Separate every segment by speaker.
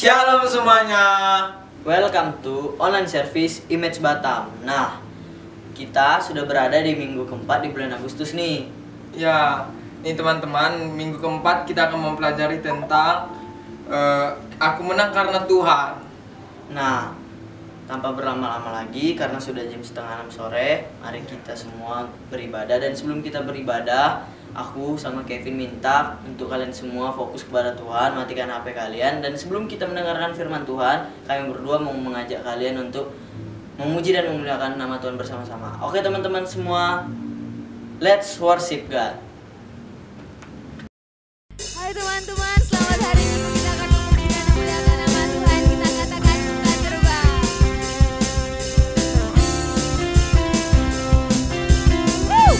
Speaker 1: Shalom semuanya.
Speaker 2: Welcome to online service Image Batam. Nah, kita sudah berada di minggu keempat di bulan Agustus nih.
Speaker 1: Ya, nih teman-teman, minggu keempat kita akan mempelajari tentang aku menang karena Tuhan.
Speaker 2: Nah, tanpa berlama-lama lagi karena sudah jam 5:30 sore, mari kita semua beribadah. Dan sebelum kita beribadah, aku sama Kevin minta untuk kalian semua fokus kepada Tuhan, matikan HP kalian. Dan sebelum kita mendengarkan firman Tuhan, kami berdua mau mengajak kalian untuk memuji dan memuliakan nama Tuhan bersama-sama. Oke teman-teman semua, let's worship God.
Speaker 3: Hai teman-teman, selamat hari Minggu. Kita akan memuji dan memuliakan nama Tuhan. Kita katakan Tuhan terbang. Woo!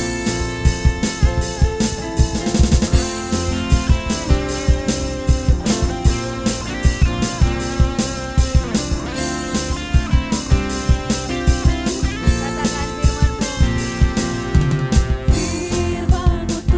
Speaker 3: Katakan firman-Mu. Firman-Mu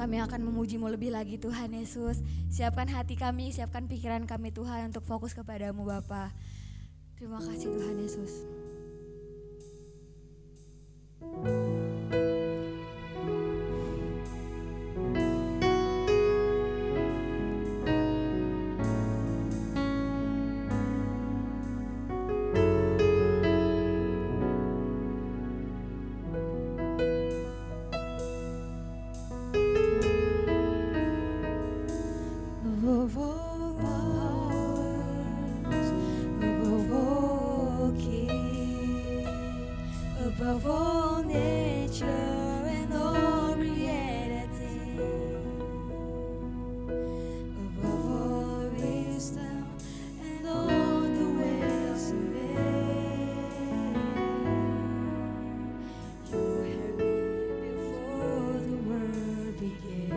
Speaker 3: kami akan memuji-Mu lebih lagi Tuhan Yesus. Siapkan hati kami, siapkan pikiran kami Tuhan untuk fokus kepadamu Bapa. Terima kasih Tuhan Yesus. Above all powers, above all king, above all nature and all reality, above all wisdom and all the ways of man. You had me before the world began.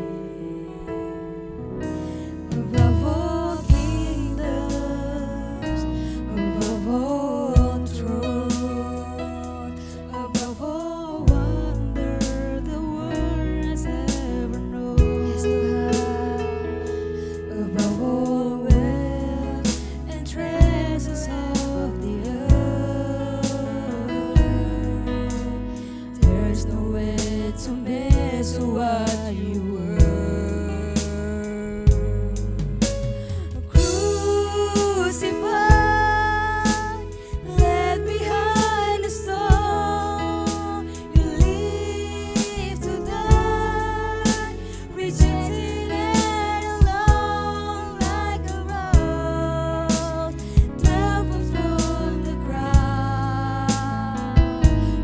Speaker 3: Above all kingdoms, above all thrones, above all wonder the world has ever known. Yes, Tuhan. Above all wealth and treasures of the earth, there's no way to measure what you were. Crucified, left behind the stone, you live to die, rejected and alone like a rose, trampled from the ground.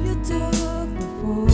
Speaker 3: You took the fall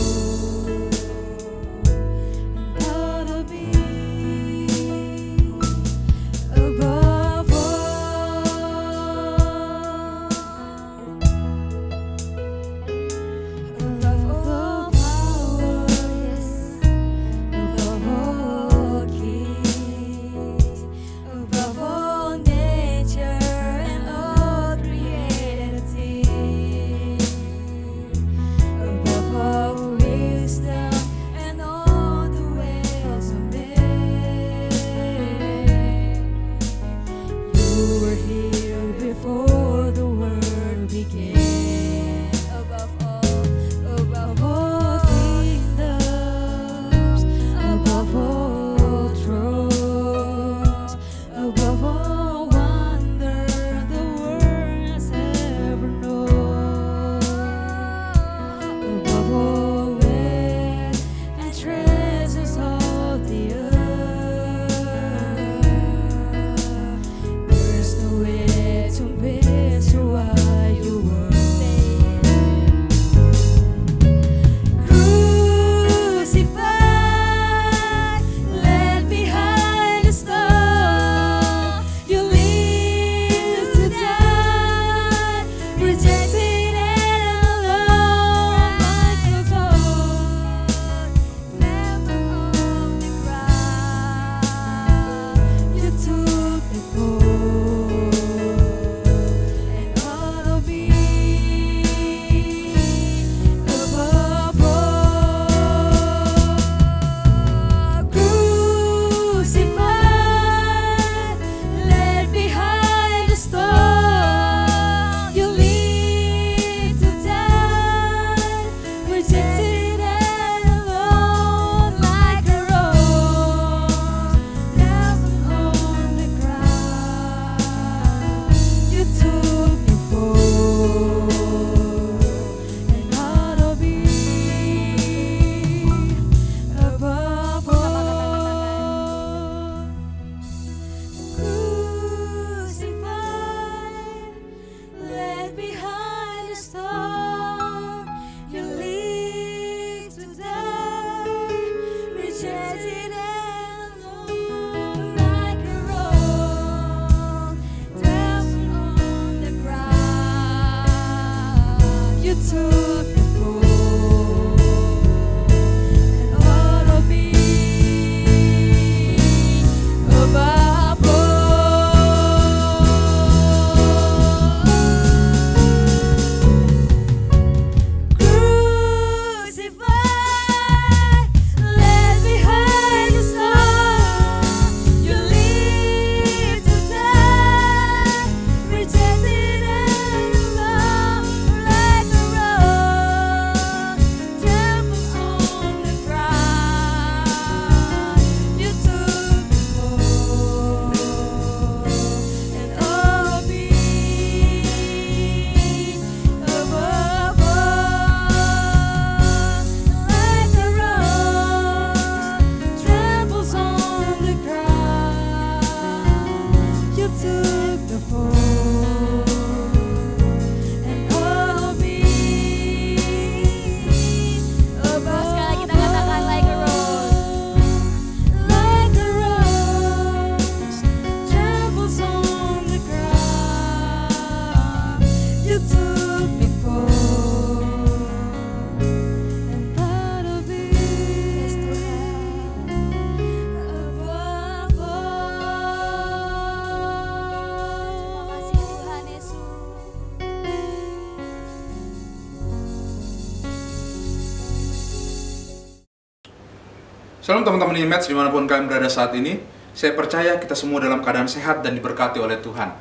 Speaker 4: Shalom teman-teman Image dimanapun kalian berada saat ini. Saya percaya kita semua dalam keadaan sehat dan diberkati oleh Tuhan.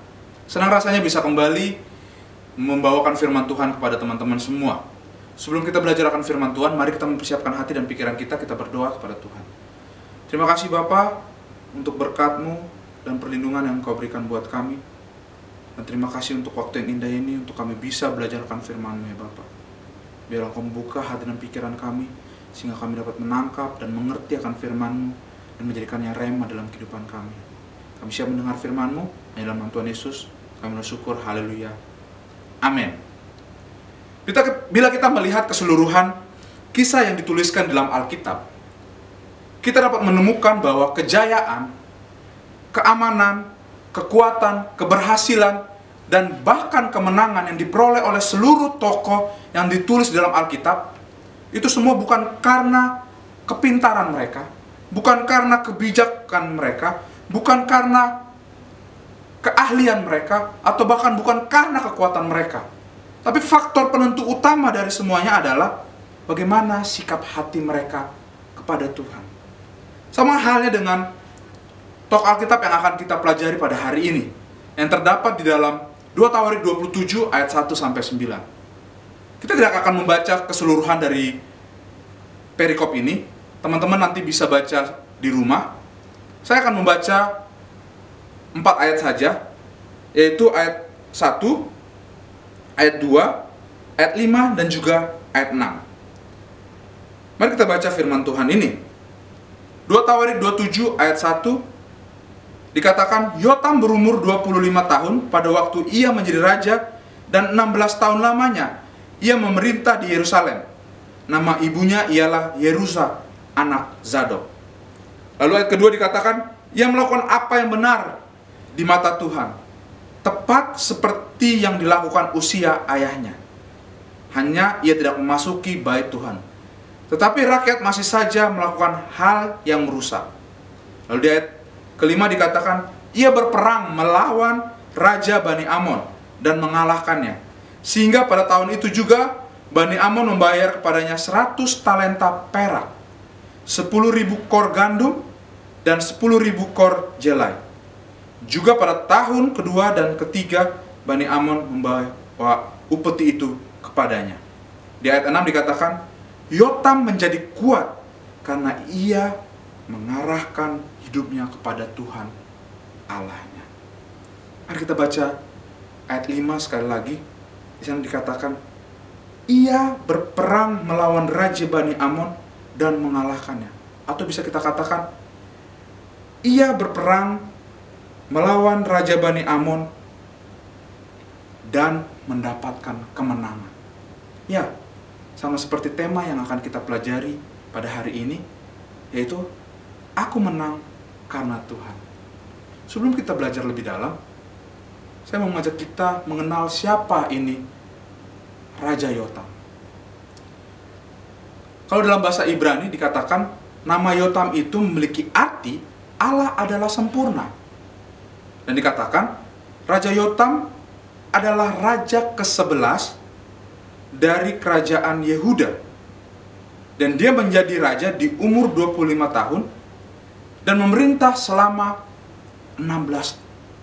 Speaker 4: Senang rasanya bisa kembali membawakan firman Tuhan kepada teman-teman semua. Sebelum kita belajar akan firman Tuhan, mari kita mempersiapkan hati dan pikiran kita berdoa kepada Tuhan. Terima kasih Bapa untuk berkat-Mu dan perlindungan yang Engkau berikan buat kami. Dan terima kasih untuk waktu yang indah ini untuk kami bisa belajar akan firman-Mu ya Bapa. Biar Engkau membuka hati dan pikiran kami, sehingga kami dapat menangkap dan mengerti akan firman-Mu dan menjadikannya rema dalam kehidupan kami. Kami siap mendengar firman-Mu, hanya dalam nama Tuhan Yesus kami bersyukur, haleluya, amin. Bila kita melihat keseluruhan kisah yang dituliskan dalam Alkitab, kita dapat menemukan bahwa kejayaan, keamanan, kekuatan, keberhasilan, dan bahkan kemenangan yang diperoleh oleh seluruh tokoh yang ditulis dalam Alkitab, itu semua bukan karena kepintaran mereka, bukan karena kebijakan mereka, bukan karena keahlian mereka, atau bahkan bukan karena kekuatan mereka. Tapi faktor penentu utama dari semuanya adalah bagaimana sikap hati mereka kepada Tuhan. Sama halnya dengan tokoh Alkitab yang akan kita pelajari pada hari ini, yang terdapat di dalam 2 Tawarik 27 ayat 1-9. Kita tidak akan membaca keseluruhan dari perikop ini. Teman-teman nanti bisa baca di rumah. Saya akan membaca 4 ayat saja, yaitu ayat 1, ayat 2, ayat 5, dan juga ayat 6. Mari kita baca firman Tuhan ini. 2 Tawarik 27 ayat 1 dikatakan, Yotam berumur 25 tahun pada waktu ia menjadi raja, dan 16 tahun lamanya ia memerintah di Yerusalem. Nama ibunya ialah Yerusa, anak Zadok. Lalu ayat kedua dikatakan, ia melakukan apa yang benar di mata Tuhan, tepat seperti yang dilakukan Usia ayahnya. Hanya ia tidak memasuki bait Tuhan, tetapi rakyat masih saja melakukan hal yang merusak. Lalu di ayat kelima dikatakan, ia berperang melawan Raja Bani Amon dan mengalahkannya. Sehingga pada tahun itu juga Bani Amon membayar kepadanya 100 talenta perak, 10.000 kor gandum, dan 10.000 kor jelai. Juga pada tahun kedua dan ketiga Bani Amon membawa upeti itu kepadanya. Di ayat 6 dikatakan, Yotam menjadi kuat karena ia mengarahkan hidupnya kepada Tuhan Allahnya. Mari kita baca ayat 5 sekali lagi. Di sana dikatakan, ia berperang melawan Raja Bani Amon dan mengalahkannya. Atau bisa kita katakan, ia berperang melawan Raja Bani Amon dan mendapatkan kemenangan. Ya, sama seperti tema yang akan kita pelajari pada hari ini, yaitu aku menang karena Tuhan. Sebelum kita belajar lebih dalam, saya mau mengajak kita mengenal siapa ini Raja Yotam. Kalau dalam bahasa Ibrani dikatakan, nama Yotam itu memiliki arti Allah adalah sempurna. Dan dikatakan, Raja Yotam adalah raja ke-11 dari kerajaan Yehuda. Dan dia menjadi raja di umur 25 tahun dan memerintah selama 16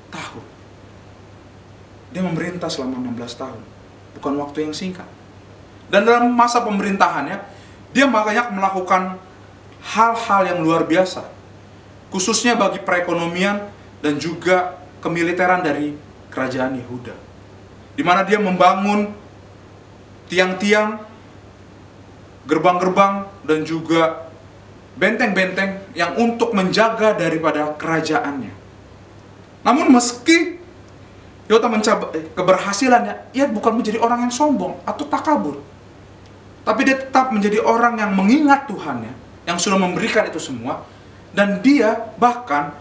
Speaker 4: tahun. Dia memerintah selama 16 tahun. Bukan waktu yang singkat. Dan dalam masa pemerintahannya, dia banyak melakukan hal-hal yang luar biasa. Khususnya bagi perekonomian dan juga kemiliteran dari kerajaan Yehuda. Di mana dia membangun tiang-tiang, gerbang-gerbang, dan juga benteng-benteng yang untuk menjaga daripada kerajaannya. Namun meski Yotam mencapai keberhasilannya, ia bukan menjadi orang yang sombong atau takabur. Tapi dia tetap menjadi orang yang mengingat Tuhannya, yang sudah memberikan itu semua. Dan dia bahkan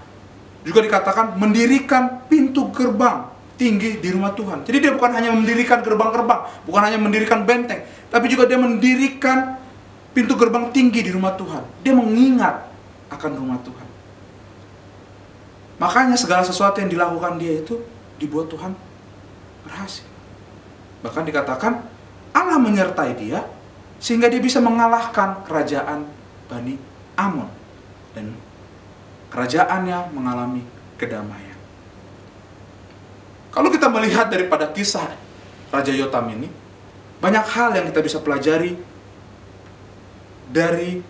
Speaker 4: juga dikatakan mendirikan pintu gerbang tinggi di rumah Tuhan. Jadi dia bukan hanya mendirikan gerbang-gerbang, bukan hanya mendirikan benteng, tapi juga dia mendirikan pintu gerbang tinggi di rumah Tuhan. Dia mengingat akan rumah Tuhan. Makanya segala sesuatu yang dilakukan dia itu dibuat Tuhan berhasil. Bahkan dikatakan Allah menyertai dia sehingga dia bisa mengalahkan kerajaan Bani Amon. dan kerajaannya mengalami kedamaian. Kalau kita melihat daripada kisah Raja Yotam ini, banyak hal yang kita bisa pelajari dari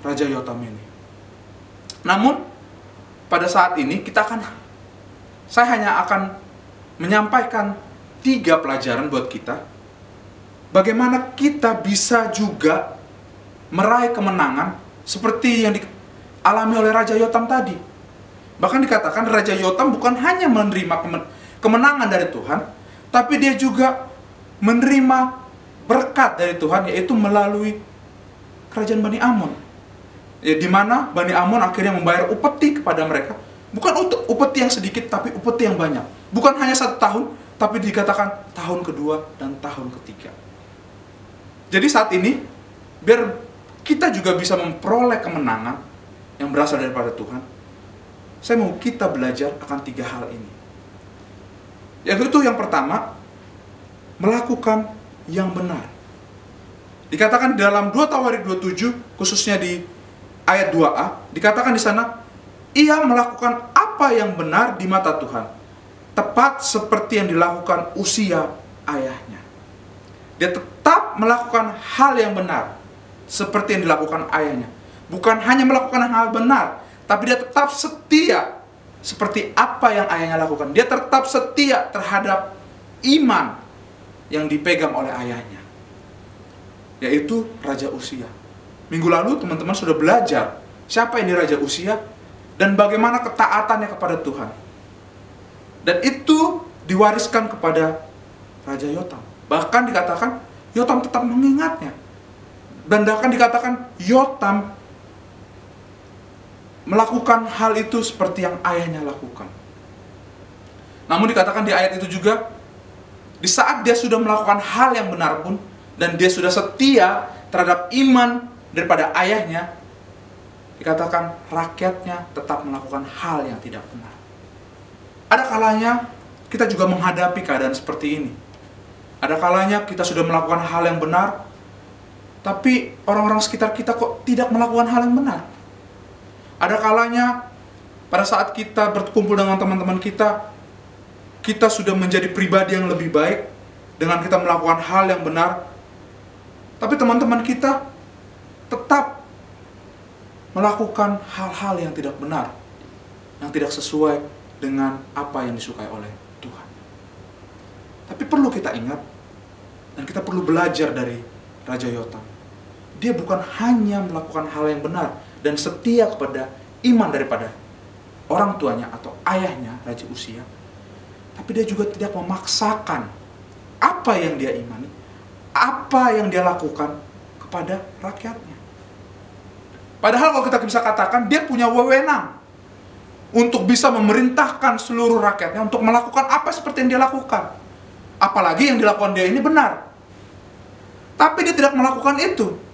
Speaker 4: Raja Yotam ini. Namun, pada saat ini saya hanya akan menyampaikan 3 pelajaran buat kita. Bagaimana kita bisa juga meraih kemenangan seperti yang dialami oleh Raja Yotam tadi. Bahkan dikatakan Raja Yotam bukan hanya menerima kemenangan dari Tuhan, tapi dia juga menerima berkat dari Tuhan, yaitu melalui kerajaan Bani Amun. Ya, di mana Bani Amun akhirnya membayar upeti kepada mereka. Bukan upeti yang sedikit, tapi upeti yang banyak. Bukan hanya 1 tahun, tapi dikatakan tahun kedua dan tahun ketiga. Jadi saat ini, biar kita juga bisa memperoleh kemenangan yang berasal daripada Tuhan, saya mau kita belajar akan 3 hal ini. Yaitu yang pertama, melakukan yang benar. Dikatakan dalam 2 Tawarik 27, khususnya di ayat 2a, dikatakan di sana, ia melakukan apa yang benar di mata Tuhan, tepat seperti yang dilakukan Usia ayahnya. Dia tetap melakukan hal yang benar, seperti yang dilakukan ayahnya. Bukan hanya melakukan hal benar, tapi dia tetap setia seperti apa yang ayahnya lakukan. Dia tetap setia terhadap iman yang dipegang oleh ayahnya, yaitu Raja Usia. Minggu lalu teman-teman sudah belajar siapa ini Raja Usia dan bagaimana ketaatannya kepada Tuhan. Dan itu diwariskan kepada Raja Yotam. Bahkan dikatakan Yotam tetap mengingatnya. Dan bahkan dikatakan Yotam melakukan hal itu seperti yang ayahnya lakukan. Namun dikatakan di ayat itu juga, di saat dia sudah melakukan hal yang benar pun, dan dia sudah setia terhadap iman daripada ayahnya, dikatakan rakyatnya tetap melakukan hal yang tidak benar. Ada kalanya kita juga menghadapi keadaan seperti ini. Ada kalanya kita sudah melakukan hal yang benar, tapi orang-orang sekitar kita kok tidak melakukan hal yang benar. Ada kalanya pada saat kita berkumpul dengan teman-teman kita, kita sudah menjadi pribadi yang lebih baik dengan kita melakukan hal yang benar, tapi teman-teman kita tetap melakukan hal-hal yang tidak benar, yang tidak sesuai dengan apa yang disukai oleh Tuhan. Tapi perlu kita ingat, dan kita perlu belajar dari Raja Yotam. Dia bukan hanya melakukan hal yang benar dan setia kepada iman daripada orang tuanya atau ayahnya, Raja Usia, tapi dia juga tidak memaksakan apa yang dia imani, apa yang dia lakukan kepada rakyatnya. Padahal kalau kita bisa katakan, dia punya wewenang untuk bisa memerintahkan seluruh rakyatnya untuk melakukan apa seperti yang dia lakukan. Apalagi yang dilakukan dia ini benar. Tapi dia tidak melakukan itu.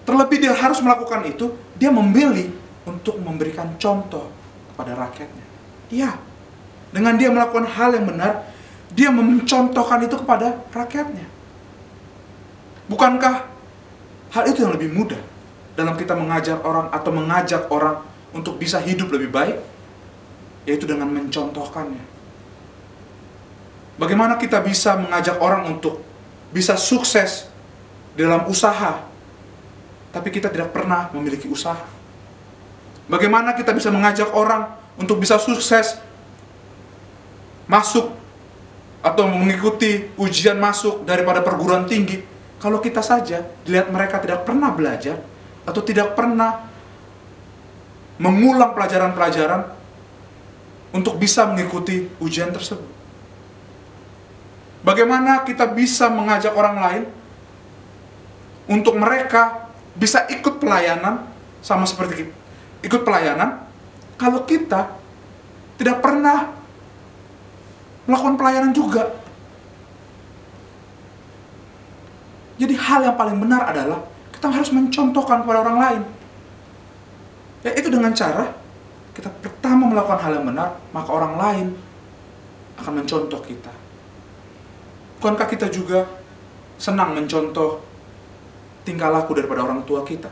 Speaker 4: Terlebih dia harus melakukan itu, dia memilih untuk memberikan contoh kepada rakyatnya. Iya, dengan dia melakukan hal yang benar, dia mencontohkan itu kepada rakyatnya. Bukankah hal itu yang lebih mudah dalam kita mengajar orang atau mengajak orang untuk bisa hidup lebih baik? Yaitu dengan mencontohkannya. Bagaimana kita bisa mengajak orang untuk bisa sukses dalam usaha, tapi kita tidak pernah memiliki usaha? Bagaimana kita bisa mengajak orang untuk bisa sukses masuk atau mengikuti ujian masuk daripada perguruan tinggi, kalau kita saja dilihat mereka tidak pernah belajar atau tidak pernah mengulang pelajaran-pelajaran untuk bisa mengikuti ujian tersebut? Bagaimana kita bisa mengajak orang lain untuk mereka bisa ikut pelayanan sama seperti ikut pelayanan kalau kita tidak pernah melakukan pelayanan juga? Jadi hal yang paling benar adalah kita harus mencontohkan kepada orang lain. Yaitu dengan cara kita pertama melakukan hal yang benar, maka orang lain akan mencontoh kita. Bukankah kita juga senang mencontoh tingkah laku daripada orang tua kita?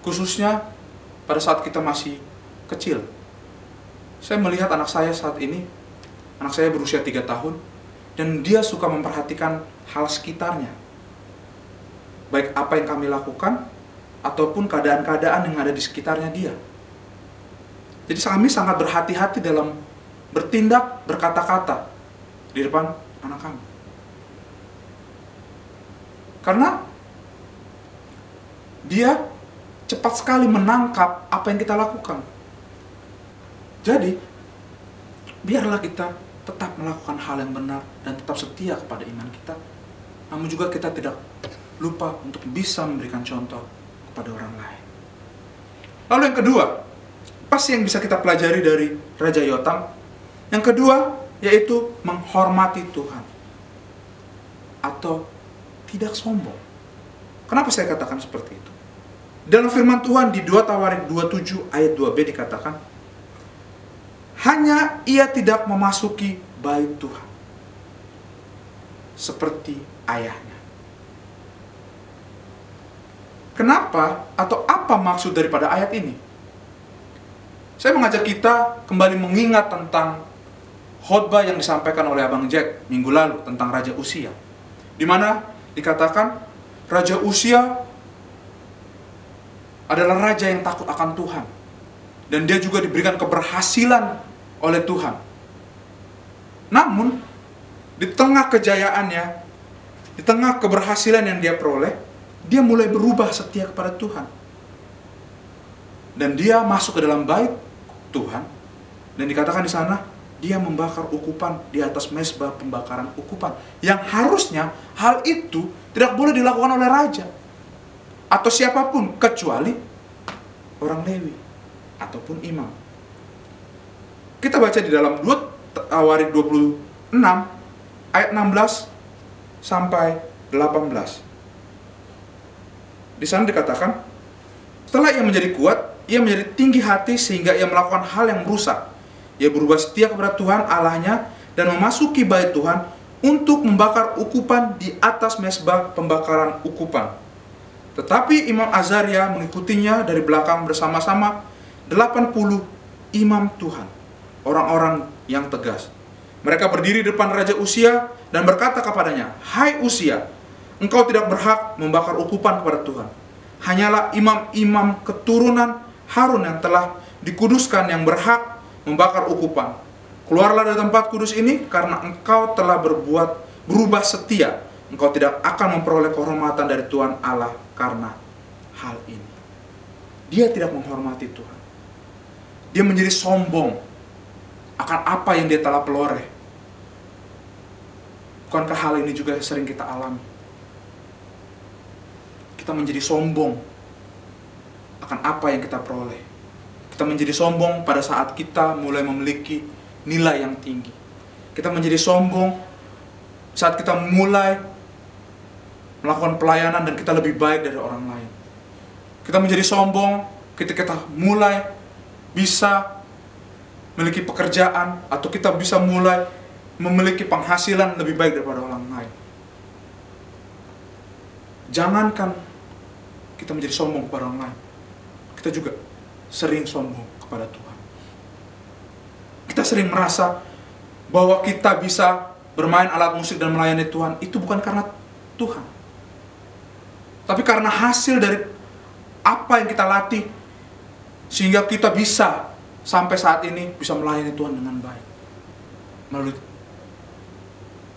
Speaker 4: Khususnya pada saat kita masih kecil. Saya melihat anak saya saat ini, anak saya berusia 3 tahun, dan dia suka memperhatikan hal sekitarnya. Baik apa yang kami lakukan, ataupun keadaan-keadaan yang ada di sekitarnya dia. Jadi kami sangat berhati-hati dalam bertindak, berkata-kata di depan anak kami. Karena dia cepat sekali menangkap apa yang kita lakukan. Jadi, biarlah kita tetap melakukan hal yang benar dan tetap setia kepada iman kita. Namun juga kita tidak lupa untuk bisa memberikan contoh kepada orang lain. Lalu yang kedua, apa sih yang bisa kita pelajari dari Raja Yotam? Yang kedua, yaitu menghormati Tuhan. Atau tidak sombong. Kenapa saya katakan seperti itu? Dalam firman Tuhan di 2 Tawarik 27 ayat 2b dikatakan, hanya ia tidak memasuki bait Tuhan seperti ayahnya. Kenapa atau apa maksud daripada ayat ini? Saya mengajak kita kembali mengingat tentang khotbah yang disampaikan oleh Abang Jack minggu lalu tentang Raja Uzia, di mana dikatakan Raja Uzia adalah raja yang takut akan Tuhan, dan dia juga diberikan keberhasilan oleh Tuhan. Namun di tengah kejayaannya, di tengah keberhasilan yang dia peroleh, dia mulai berubah setia kepada Tuhan, dan dia masuk ke dalam bait Tuhan, dan dikatakan di sana dia membakar ukupan di atas mezbah pembakaran ukupan, yang harusnya hal itu tidak boleh dilakukan oleh raja atau siapapun kecuali orang Lewi ataupun imam. Kita baca di dalam 2 Tawarik 26 ayat 16 sampai 18. Di sana dikatakan, setelah ia menjadi kuat, ia menjadi tinggi hati sehingga ia melakukan hal yang merusak. Ia berubah setia kepada Tuhan Allahnya dan memasuki bait Tuhan untuk membakar ukupan di atas mezbah pembakaran ukupan. Tetapi Imam Azaria mengikutinya dari belakang bersama-sama 80 imam Tuhan, orang-orang yang tegas. Mereka berdiri di depan Raja Uzia dan berkata kepadanya, "Hai Uzia, engkau tidak berhak membakar ukupan kepada Tuhan. Hanyalah imam-imam keturunan Harun yang telah dikuduskan yang berhak membakar ukupan. Keluarlah dari tempat kudus ini karena engkau telah berubah setia. Engkau tidak akan memperoleh kehormatan dari Tuhan Allah karena hal ini." Dia tidak menghormati Tuhan. Dia menjadi sombong akan apa yang dia telah peroleh. Bukankah hal ini juga sering kita alami? Kita menjadi sombong akan apa yang kita peroleh. Kita menjadi sombong pada saat kita mulai memiliki nilai yang tinggi. Kita menjadi sombong saat kita mulai melakukan pelayanan dan kita lebih baik dari orang lain. Kita menjadi sombong ketika kita mulai bisa memiliki pekerjaan atau kita bisa mulai memiliki penghasilan lebih baik daripada orang lain. Jangankan kita menjadi sombong kepada orang lain, kita juga sering sombong kepada Tuhan. Kita sering merasa bahwa kita bisa bermain alat musik dan melayani Tuhan itu bukan karena Tuhan, tapi karena hasil dari apa yang kita latih, sehingga kita bisa sampai saat ini bisa melayani Tuhan dengan baik melalui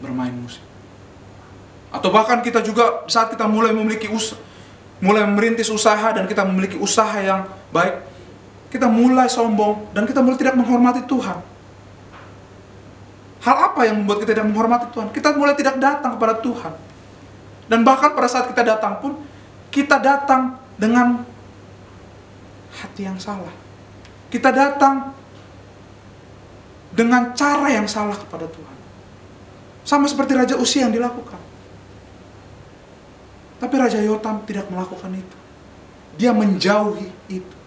Speaker 4: bermain musik. Atau bahkan kita juga saat kita mulai mulai merintis usaha dan kita memiliki usaha yang baik, kita mulai sombong dan kita mulai tidak menghormati Tuhan. Hal apa yang membuat kita tidak menghormati Tuhan? Kita mulai tidak datang kepada Tuhan. Dan bahkan pada saat kita datang pun, kita datang dengan hati yang salah. Kita datang dengan cara yang salah kepada Tuhan. Sama seperti Raja Uzia yang dilakukan. Tapi Raja Yotam tidak melakukan itu. Dia menjauhi itu.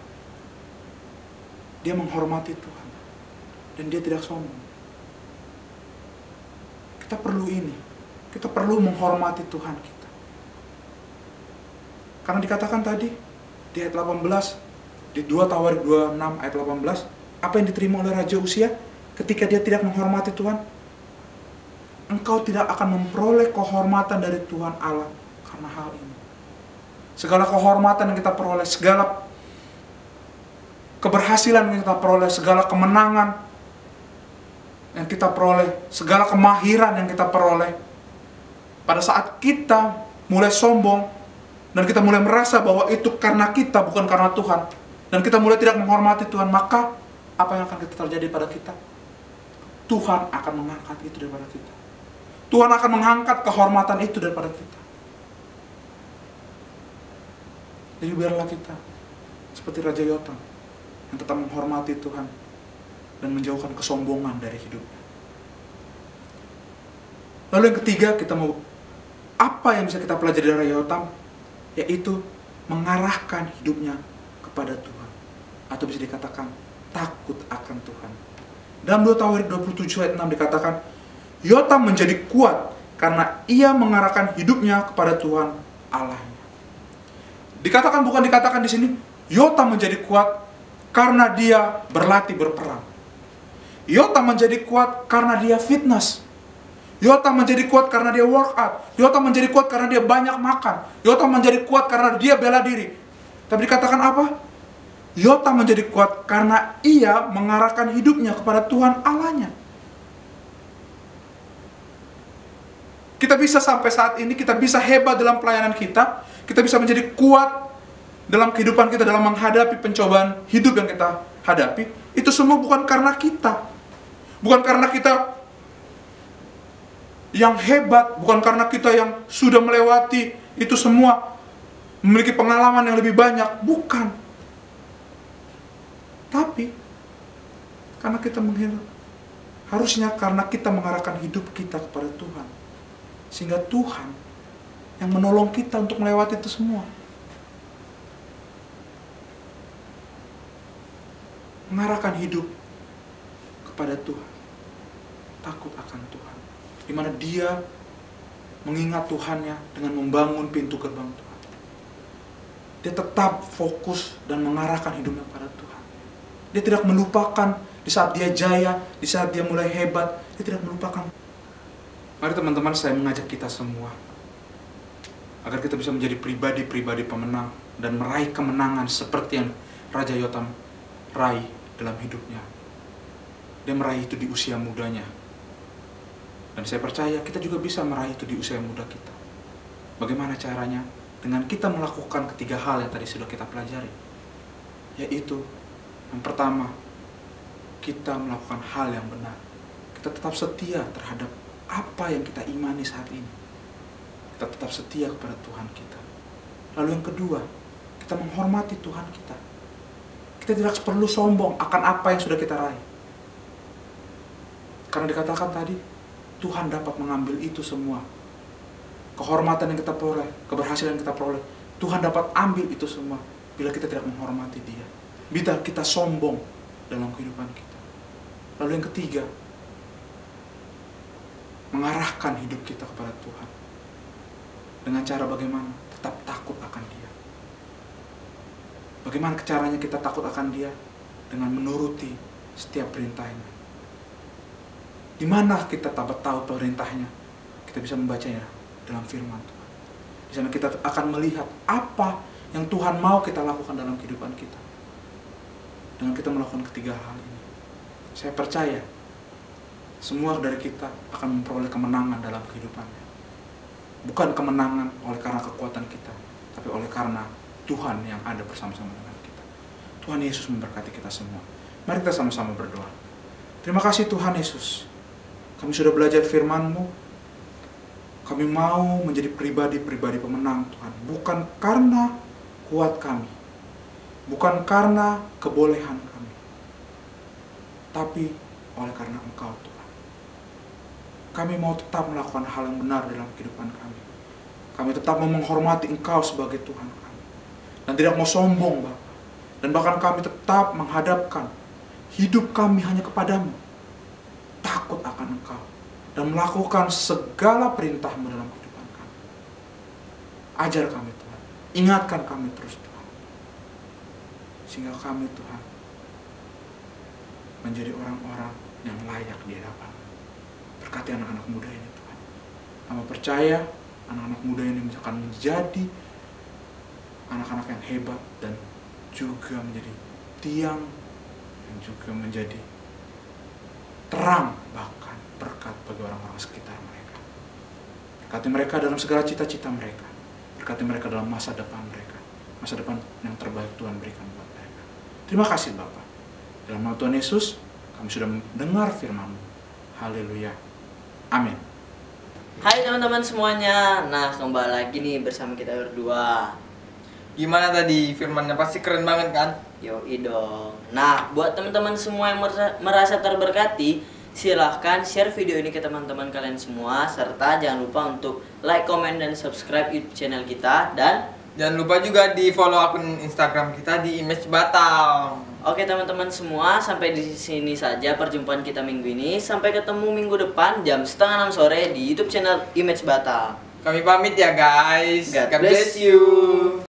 Speaker 4: Dia menghormati Tuhan. Dan dia tidak sombong. Kita perlu ini. Kita perlu menghormati Tuhan kita. Karena dikatakan tadi, Di ayat 18, di 2 Tawarik 26 ayat 18, apa yang diterima oleh Raja Uzia ketika dia tidak menghormati Tuhan? Engkau tidak akan memperoleh kehormatan dari Tuhan Allah karena hal ini. Segala kehormatan yang kita peroleh, segala keberhasilan yang kita peroleh, segala kemenangan yang kita peroleh, segala kemahiran yang kita peroleh, pada saat kita mulai sombong dan kita mulai merasa bahwa itu karena kita, bukan karena Tuhan, dan kita mulai tidak menghormati Tuhan, maka apa yang akan terjadi pada kita? Tuhan akan mengangkat itu daripada kita. Tuhan akan mengangkat kehormatan itu daripada kita. Jadi biarlah kita seperti Raja Yotam yang tetap menghormati Tuhan dan menjauhkan kesombongan dari hidupnya. Lalu yang ketiga, kita mau apa yang bisa kita pelajari dari Raja Yotam? Yaitu mengarahkan hidupnya kepada Tuhan, atau bisa dikatakan takut akan Tuhan. Dalam 2 Tawarik 27 ayat 6 dikatakan, Yotam menjadi kuat karena ia mengarahkan hidupnya kepada Tuhan Allahnya. Dikatakan, bukan dikatakan di sini, Yotam menjadi kuat karena dia berlatih berperang. Yotam menjadi kuat karena dia fitness. Yotam menjadi kuat karena dia workout. Yotam menjadi kuat karena dia banyak makan. Yotam menjadi kuat karena dia bela diri. Tapi dikatakan apa? Yotam menjadi kuat karena ia mengarahkan hidupnya kepada Tuhan Allahnya. Kita bisa sampai saat ini, kita bisa hebat dalam pelayanan kita bisa menjadi kuat dalam kehidupan kita, dalam menghadapi pencobaan hidup yang kita hadapi. Itu semua bukan karena kita. Bukan karena kita yang hebat, bukan karena kita yang sudah melewati itu semua, memiliki pengalaman yang lebih banyak, bukan. Tapi karena kita menghidup, harusnya karena kita mengarahkan hidup kita kepada Tuhan, sehingga Tuhan yang menolong kita untuk melewati itu semua. Mengarahkan hidup kepada Tuhan, takut akan Tuhan, di mana dia mengingat Tuhannya dengan membangun pintu gerbang Tuhan. Dia tetap fokus dan mengarahkan hidupnya pada Tuhan. Dia tidak melupakan di saat dia jaya, di saat dia mulai hebat, dia tidak melupakan. Mari teman-teman, saya mengajak kita semua agar kita bisa menjadi pribadi-pribadi pemenang dan meraih kemenangan seperti yang Raja Yotam raih dalam hidupnya. Dia meraih itu di usia mudanya. Dan saya percaya kita juga bisa meraih itu di usia muda kita. Bagaimana caranya? Dengan kita melakukan ketiga hal yang tadi sudah kita pelajari. Yaitu, yang pertama, kita melakukan hal yang benar. Kita tetap setia terhadap apa yang kita imani saat ini. Kita tetap setia kepada Tuhan kita. Lalu yang kedua, kita menghormati Tuhan kita. Kita tidak perlu sombong akan apa yang sudah kita raih. Karena dikatakan tadi, Tuhan dapat mengambil itu semua. Kehormatan yang kita peroleh, keberhasilan yang kita peroleh, Tuhan dapat ambil itu semua bila kita tidak menghormati Dia. Bila kita sombong dalam kehidupan kita. Lalu yang ketiga, mengarahkan hidup kita kepada Tuhan. Dengan cara bagaimana? Tetap takut akan Dia. Bagaimana caranya kita takut akan Dia? Dengan menuruti setiap perintahnya. Di mana kita dapat tahu perintahnya? Kita bisa membacanya dalam firman Tuhan. Di sana kita akan melihat apa yang Tuhan mau kita lakukan dalam kehidupan kita. Dengan kita melakukan ketiga hal ini, saya percaya semua dari kita akan memperoleh kemenangan dalam kehidupannya. Bukan kemenangan oleh karena kekuatan kita, tapi oleh karena Tuhan yang ada bersama-sama dengan kita. Tuhan Yesus memberkati kita semua. Mari kita sama-sama berdoa. Terima kasih Tuhan Yesus. Kami sudah belajar firman-Mu. Kami mau menjadi pribadi-pribadi pemenang Tuhan. Bukan karena kuat kami. Bukan karena kebolehan kami. Tapi oleh karena Engkau Tuhan. Kami mau tetap melakukan hal yang benar dalam kehidupan kami. Kami tetap mau menghormati Engkau sebagai Tuhan kami. Dan tidak mau sombong, Bapa. Dan bahkan kami tetap menghadapkan hidup kami hanya kepadamu. Takut akan Engkau. Dan melakukan segala perintah-Mu dalam kehidupan kami. Ajar kami Tuhan. Ingatkan kami terus Tuhan. sehingga kami Tuhan menjadi orang-orang yang layak di hadapan. Berkati anak-anak muda ini Tuhan. Hamba percaya anak-anak muda ini akan menjadi anak-anak yang hebat dan juga menjadi tiang dan juga menjadi terang, bahkan berkat bagi orang-orang sekitar mereka. Berkati mereka dalam segala cita-cita mereka. Berkati mereka dalam masa depan mereka. Masa depan yang terbaik Tuhan berikan buat mereka. Terima kasih Bapa. Dalam nama Tuhan Yesus, kami sudah mendengar firman-Mu. Haleluya. Amin.
Speaker 2: Hai teman-teman semuanya. Nah, kembali lagi nih bersama kita berdua.
Speaker 1: Gimana tadi firmannya? Pasti keren banget kan?
Speaker 2: Yoi dong. Nah, buat teman-teman semua yang merasa terberkati, silahkan share video ini ke teman-teman kalian semua. Serta jangan lupa untuk like, comment, dan subscribe YouTube channel kita. Dan
Speaker 1: jangan lupa juga di follow akun Instagram kita di Image Batam.
Speaker 2: oke teman-teman semua, sampai di sini saja perjumpaan kita minggu ini. Sampai ketemu minggu depan jam 5:30 sore di YouTube channel Image Batam.
Speaker 1: Kami pamit ya guys.
Speaker 2: God bless you.